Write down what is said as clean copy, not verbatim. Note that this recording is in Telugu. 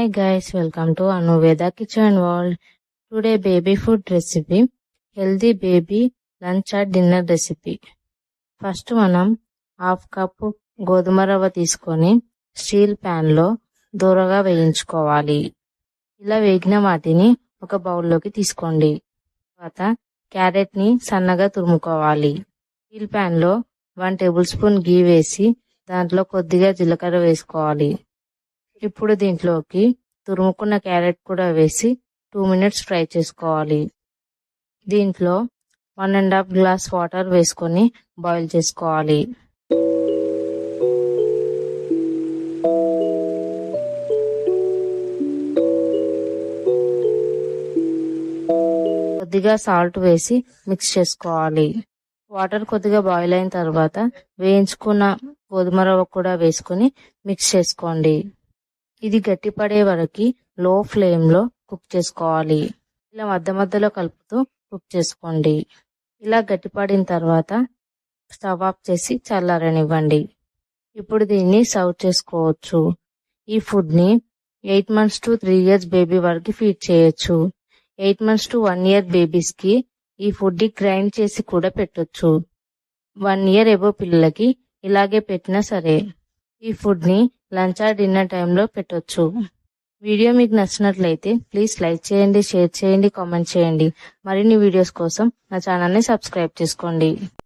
Hi guys, welcome to Anuveda Kitchen World. Today baby food recipe, healthy baby lunch or dinner recipe. First మనం హాఫ్ కప్ గోధుమ రవ్వ తీసుకొని స్టీల్ ప్యాన్ లో దూరగా వేయించుకోవాలి. ఇలా వేగిన వాటిని ఒక బౌల్లోకి తీసుకోండి. తర్వాత క్యారెట్ ని సన్నగా తురుముకోవాలి. స్టీల్ ప్యాన్ లో 1 టేబుల్ స్పూన్ గీ వేసి దాంట్లో కొద్దిగా జీలకర్ర వేసుకోవాలి. ఇప్పుడు దీంట్లోకి తురుముకున్న క్యారెట్ కూడా వేసి 2 మినిట్స్ ఫ్రై చేసుకోవాలి. దీంట్లో 1.5 గ్లాస్ వాటర్ వేసుకొని బాయిల్ చేసుకోవాలి. కొద్దిగా సాల్ట్ వేసి మిక్స్ చేసుకోవాలి. వాటర్ కొద్దిగా బాయిల్ అయిన తర్వాత వేయించుకున్న గోధుమ రవ్వ కూడా వేసుకొని మిక్స్ చేసుకోండి. ఇది గట్టిపడే వరకు లో ఫ్లేమ్ లో కుక్ చేసుకోవాలి. ఇలా మధ్యలో కలుపుతూ కుక్ చేసుకోండి. ఇలా గట్టిపడిన తర్వాత స్టవ్ ఆఫ్ చేసి చల్లారనివ్వండి. ఇప్పుడు దీన్ని సర్వ్ చేసుకోవచ్చు. ఈ ఫుడ్ ని 8 months to 3 years బేబీ వరకు ఫీడ్ చేయొచ్చు. 8 months to 1 year బేబీస్ కి ఈ ఫుడ్ ని గ్రైండ్ చేసి కూడా పెట్టొచ్చు. 1 year ఎబో పిల్లలకి ఇలాగే పెట్టినా సరే. ఈ ఫుడ్ ని లంచ్ ఆర్ డిన్నర్ టైంలో పెట్టొచ్చు. వీడియో మీకు నచ్చినట్లయితే ప్లీజ్ లైక్ చేయండి, షేర్ చేయండి, కామెంట్ చేయండి. మరిన్ని వీడియోస్ కోసం నా ఛానల్ని సబ్స్క్రైబ్ చేసుకోండి.